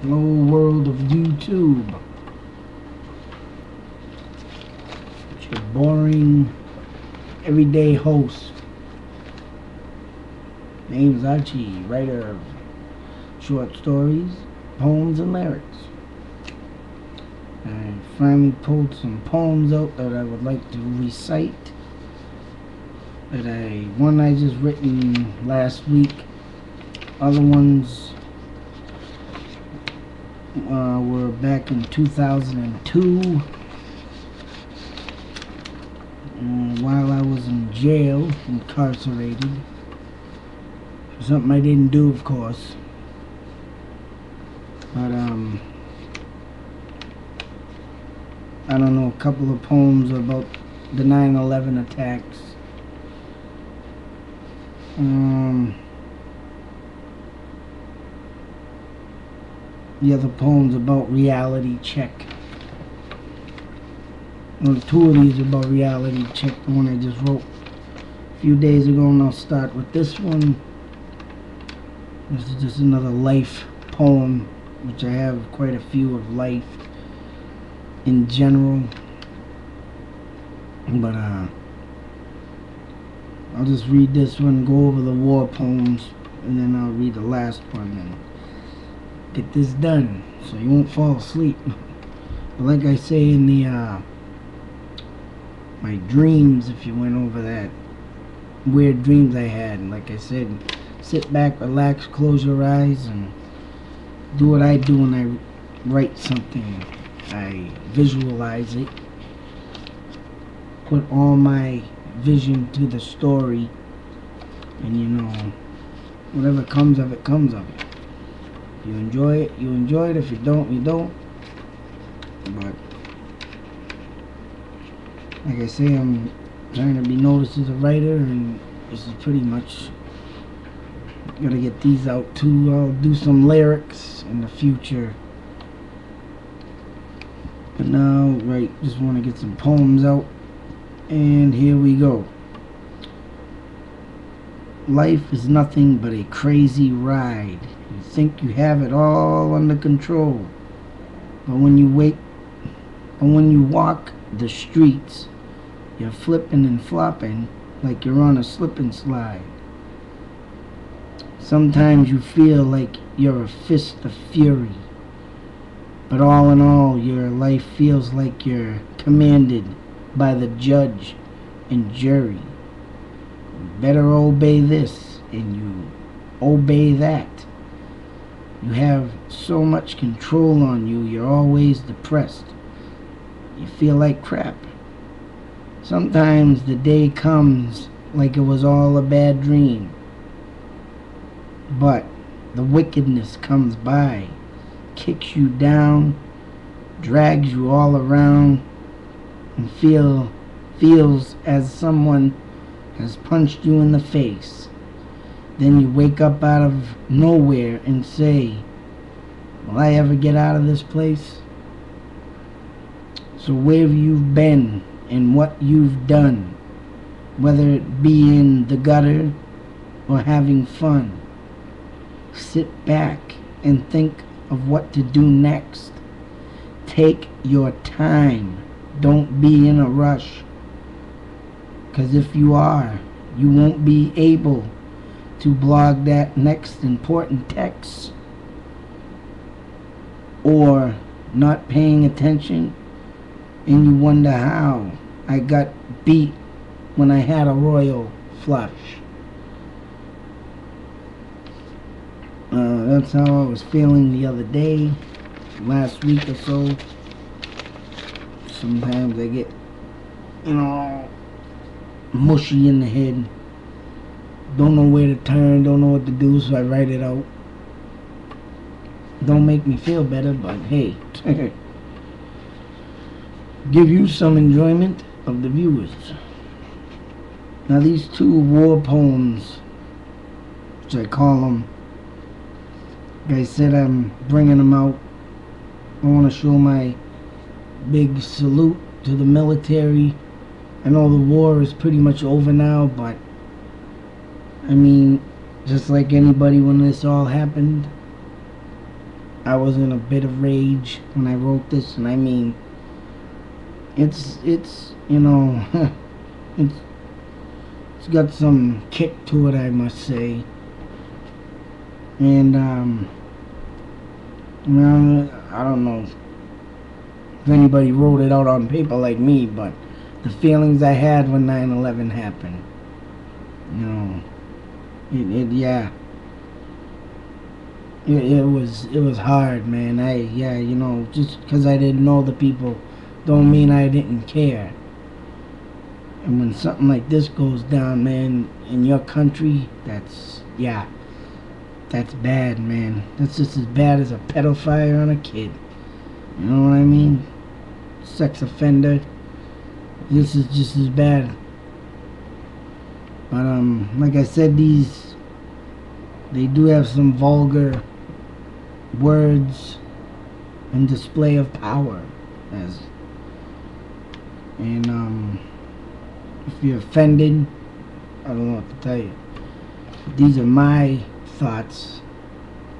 Hello world of YouTube. It's your boring, everyday host. Name's Archie, writer of short stories, poems, and lyrics. I finally pulled some poems out that I would like to recite. One I just written last week. Other ones were back in 2002. While I was in jail, incarcerated, for something I didn't do, of course. But I don't know, a couple of poems about the 9/11 attacks. The other poems about reality check. Well, two of these are about reality check. The one I just wrote a few days ago, and I'll start with this one. This is just another life poem, which I have quite a few of life in general. But I'll just read this one, go over the war poems, and then I'll read the last one and get this done so you won't fall asleep. But like I say in the my dreams, if you went over that, weird dreams I had, like I said, sit back, relax, close your eyes, and do what I do when I write something. I visualize it, put all my vision to the story, and whatever comes of it, comes of it. If you enjoy it, you enjoy it. If you don't, you don't. But like I say, I'm trying to be noticed as a writer, and this is pretty much gotta get these out too. I'll do some lyrics in the future, but now, just want to get some poems out, and here we go. Life is nothing but a crazy ride. You think you have it all under control, but when you walk the streets, you're flipping and flopping like you're on a slip and slide. Sometimes you feel like you're a fist of fury, but all in all, your life feels like you're commanded by the judge and jury. You better obey this, and you obey that. You have so much control on you, you're always depressed. You feel like crap. Sometimes the day comes like it was all a bad dream, but the wickedness comes by, kicks you down, drags you all around, and feels as someone has punched you in the face. Then you wake up out of nowhere and say, will I ever get out of this place? So where you've been and what you've done, whether it be in the gutter or having fun, sit back and think of what to do next. Take your time. Don't be in a rush. Because if you are, you won't be able to blog that next important text. Or not paying attention, and you wonder how I got beat when I had a royal flush. That's how I was feeling the other day, last week or so. Sometimes I get, mushy in the head. Don't know where to turn, don't know what to do, so I write it out. Don't make me feel better, but hey. Give you some enjoyment of the viewers. Now these two war poems, which I call them, like I said, I'm bringing them out. I want to show my big salute to the military. I know the war is pretty much over now, but I mean, just like anybody when this all happened, I was in a bit of rage when I wrote this, and I mean, it's you know, it's it's got some kick to it, I must say. And well, I don't know if anybody wrote it out on paper like me, but the feelings I had when 9/11 happened, you know, yeah, it was hard, man. You know, just because I didn't know the people, don't mean I didn't care. And when something like this goes down, man, in your country, that's bad, man. That's just as bad as a pedophile on a kid. You know what I mean? Sex offender. This is just as bad. But like I said, they do have some vulgar words and display of power, and if you're offended, I don't know what to tell you. These are my thoughts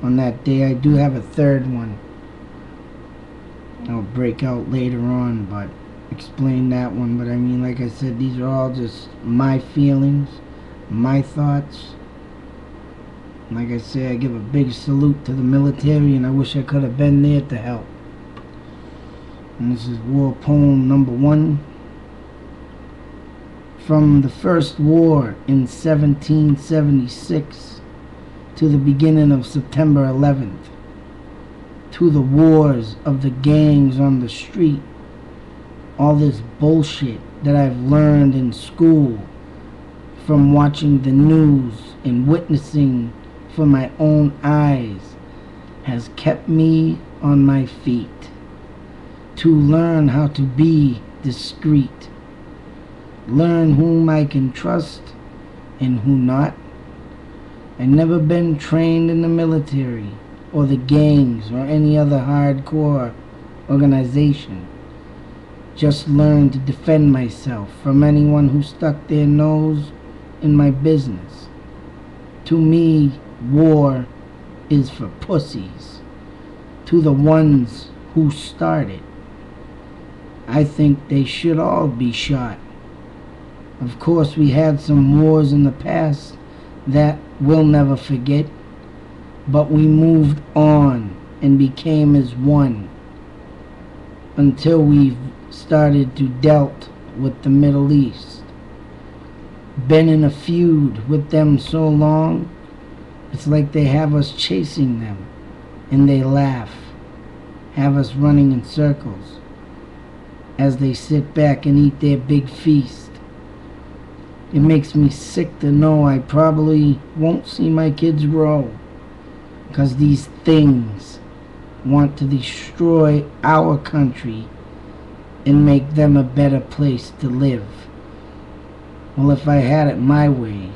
on that day. I do have a third one I'll break out later on, but explain that one. But I mean, like I said, these are all just my feelings, my thoughts. Like I say, I give a big salute to the military, and I wish I could have been there to help. And this is war poem number 1. From the first war in 1776 to the beginning of September 11th, to the wars of the gangs on the street, all this bullshit that I've learned in school from watching the news and witnessing for my own eyes has kept me on my feet. To learn how to be discreet, learn whom I can trust and who not. I never been trained in the military or the gangs or any other hardcore organization. Just learned to defend myself from anyone who stuck their nose in my business. To me, war is for pussies. To the ones who started, I think they should all be shot. Of course, we had some wars in the past that we'll never forget, but we moved on and became as one until we started to dealt with the Middle East. Been in a feud with them so long, it's like they have us chasing them, and they laugh, have us running in circles as they sit back and eat their big feast. It makes me sick to know I probably won't see my kids grow, because these things want to destroy our country and make them a better place to live. Well, if I had it my way,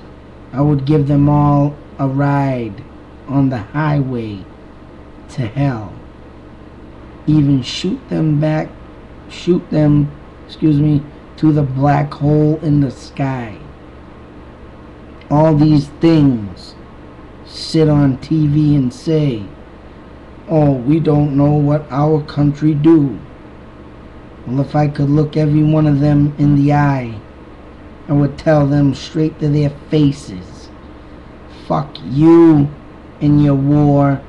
I would give them all a ride on the highway to hell. Even shoot them, to the black hole in the sky. All these things sit on TV and say, oh, we don't know what our country do. Well, if I could look every one of them in the eye, I would tell them straight to their faces, fuck you and your war,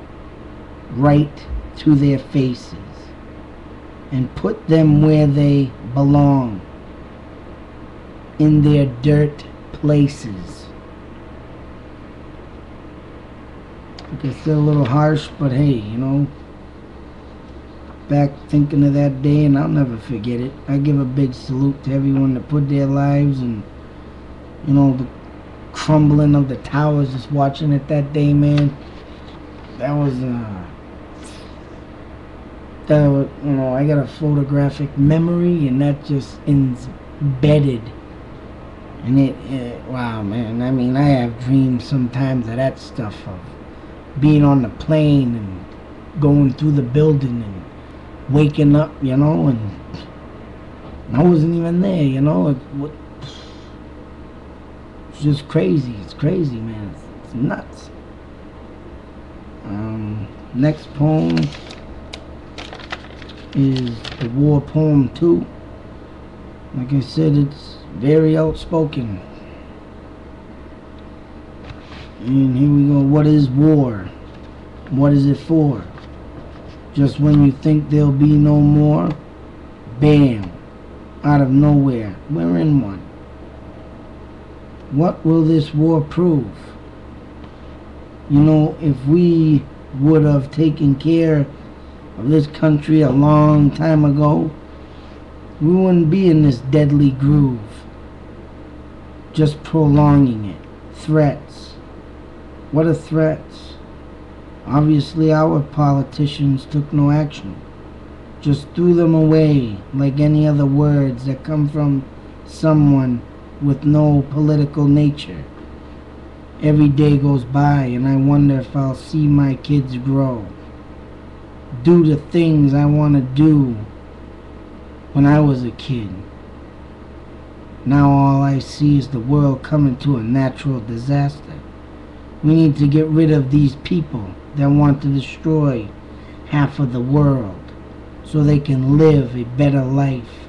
right to their faces, and put them where they belong, in their dirt places. Like I said, a little harsh, but hey, you know, back thinking of that day, and I'll never forget it. I give a big salute to everyone that put their lives, and you know, the crumbling of the towers, just watching it that day, man. That was you know, I got a photographic memory, and that just embedded. And it wow, man. I mean, I have dreams sometimes of that stuff, of being on the plane and going through the building and waking up, you know, and I wasn't even there, you know. It's just crazy. It's crazy, man. It's nuts. Next poem is the War Poem 2. Like I said, it's very outspoken. And here we go. What is war? What is it for? Just when you think there'll be no more, bam, out of nowhere, we're in one. What will this war prove? You know, if we would have taken care of this country a long time ago, we wouldn't be in this deadly groove, just prolonging it. Threats. What are threats? Obviously our politicians took no action, just threw them away like any other words that come from someone with no political nature. Every day goes by and I wonder if I'll see my kids grow, do the things I want to do when I was a kid. Now all I see is the world coming to a natural disaster. We need to get rid of these people that want to destroy half of the world so they can live a better life.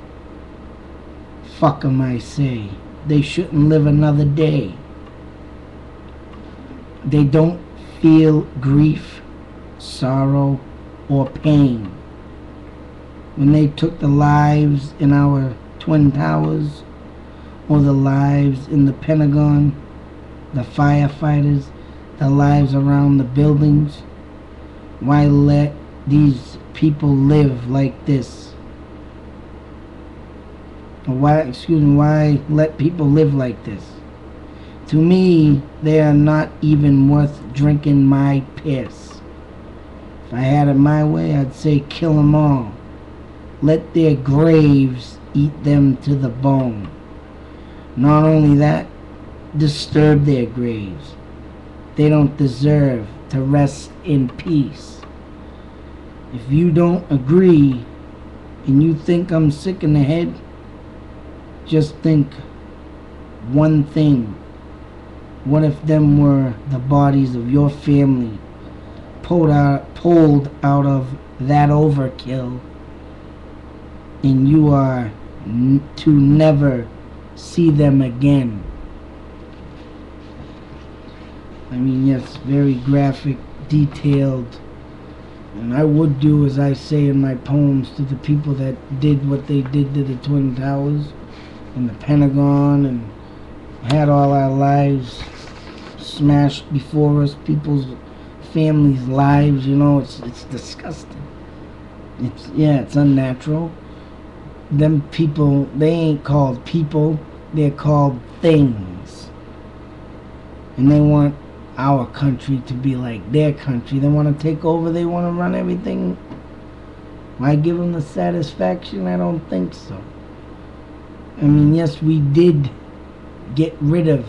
Fuck 'em, I say. They shouldn't live another day. They don't feel grief, sorrow, or pain. When they took the lives in our Twin Towers, or the lives in the Pentagon, the firefighters, the lives around the buildings, why let these people live like this? Why let people live like this? To me, they are not even worth drinking my piss. If I had it my way, I'd say kill them all. Let their graves eat them to the bone. Not only that, disturb their graves. They don't deserve to rest in peace. If you don't agree and you think I'm sick in the head, just think one thing. What if them were the bodies of your family pulled out of that overkill, and you are to never see them again? I mean, yes, very graphic, detailed, and I would do as I say in my poems to the people that did what they did to the Twin Towers and the Pentagon and had all our lives smashed before us, people's families' lives. You know, it's disgusting. It's unnatural. Them people, they ain't called people, they're called things. And they want our country to be like their country. They want to take over, they want to run everything. Why give them the satisfaction? I don't think so. I mean, yes, we did get rid of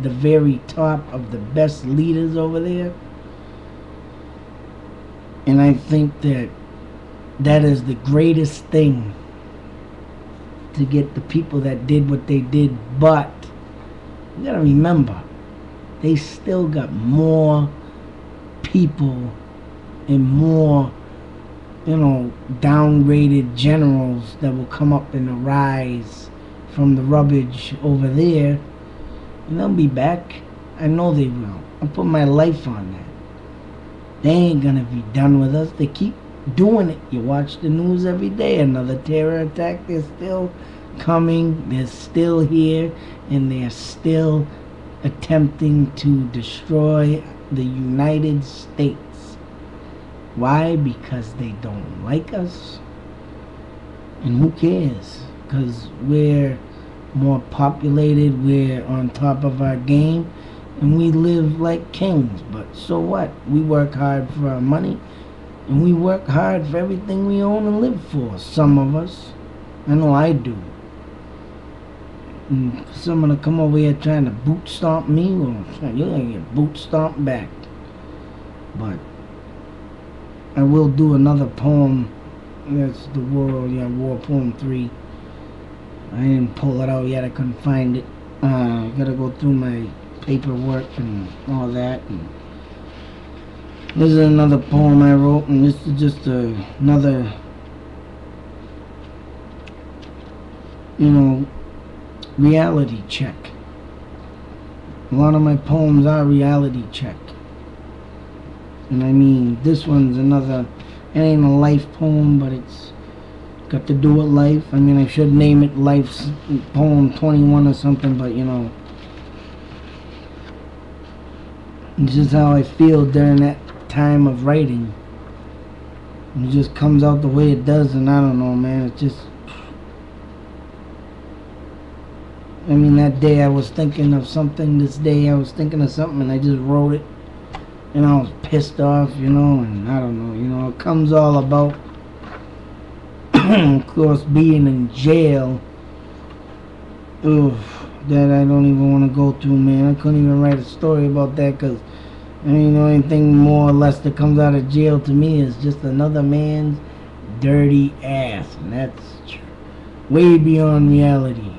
the very top of the best leaders over there. And I think that that is the greatest thing, to get the people that did what they did. But you gotta remember, they still got more people and more, downgraded generals that will come up and arise from the rubbish over there, and they'll be back. I know they will. I'll put my life on that. They ain't gonna be done with us. They keep doing it. You watch the news every day, another terror attack. They're still coming, they're still here, and they're still attempting to destroy the United States. Why? Because they don't like us. And who cares? Because we're more populated, we're on top of our game, and we live like kings. But so what? We work hard for our money, and we work hard for everything we own and live for. Some of us. I know I do. And for someone to come over here trying to boot stomp me, well, you're gonna get boot stomped back. But I will do another poem. That's the War Poem 3. I didn't pull it out yet. I couldn't find it. I gotta go through my paperwork and all that. And This is another poem I wrote, and this is just another, reality check. A lot of my poems are reality check. And I mean, this one's another, it ain't a life poem, but it's got to do with life. I mean, I should name it Life's Poem 21 or something, but it's just how I feel during that time of writing. It just comes out the way it does, and I don't know, man, it just, I mean, that day I was thinking of something, this day I was thinking of something, and I just wrote it, and I was pissed off, and I don't know, it comes all about, of course, being in jail. Ugh, that I don't even want to go through, man. I couldn't even write a story about that, because anything more or less that comes out of jail to me is just another man's dirty ass, and that's way beyond reality.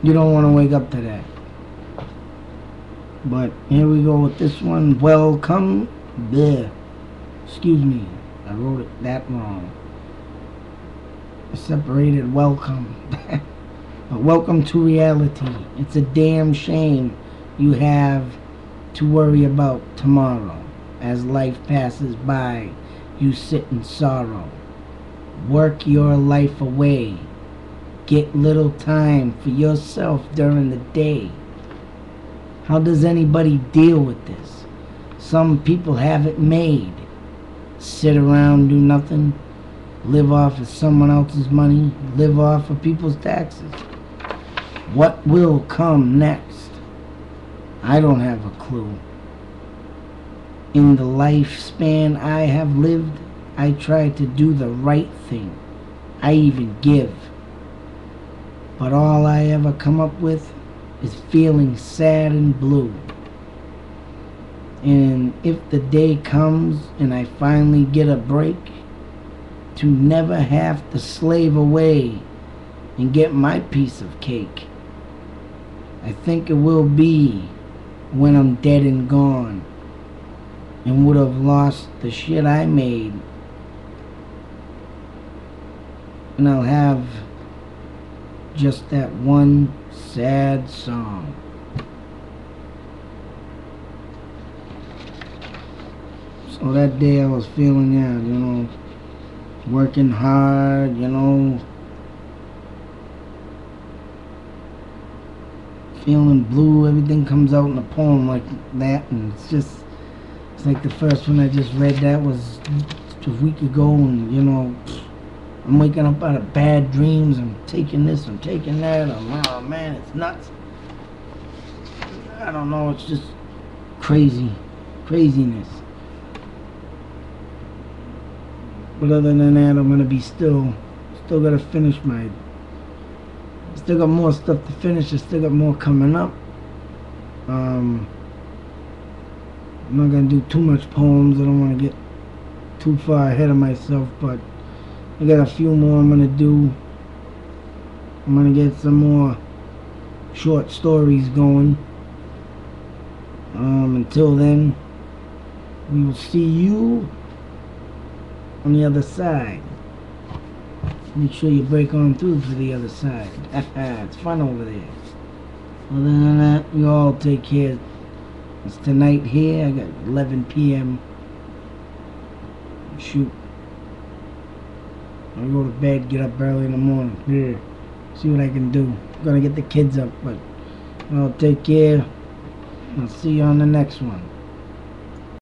You don't want to wake up to that. But here we go with this one. Welcome. Bleh. Excuse me, I wrote it that wrong. I separated welcome. But welcome to reality. It's a damn shame you have to worry about tomorrow. As life passes by, you sit in sorrow. Work your life away. Get little time for yourself during the day. How does anybody deal with this? Some people have it made. Sit around, do nothing, live off of someone else's money, live off of people's taxes. What will come next? I don't have a clue. In the lifespan I have lived, I try to do the right thing. I even give. But all I ever come up with is feeling sad and blue. And if the day comes and I finally get a break, to never have to slave away and get my piece of cake, I think it will be when I'm dead and gone and would have lost the shit I made, and I'll have just that one sad song. So that day I was feeling that, working hard, feeling blue. Everything comes out in a poem like that, and it's like the first one I just read, that was a week ago, and I'm waking up out of bad dreams. I'm taking this, I'm taking that. Oh man, it's nuts. I don't know, it's just craziness. But other than that, I'm gonna be still gotta finish still got more stuff to finish. I still got more coming up. I'm not gonna do too much poems. I don't want to get too far ahead of myself, but I got a few more I'm gonna do. I'm gonna get some more short stories going. Until then, we will see you on the other side. Make sure you break on through to the other side. It's fun over there. Other than that, you all take care. It's tonight here. I got 11 p.m. Shoot. I go to bed, get up early in the morning. Yeah. See what I can do. I'm gonna get the kids up, but I'll take care. I'll see you on the next one.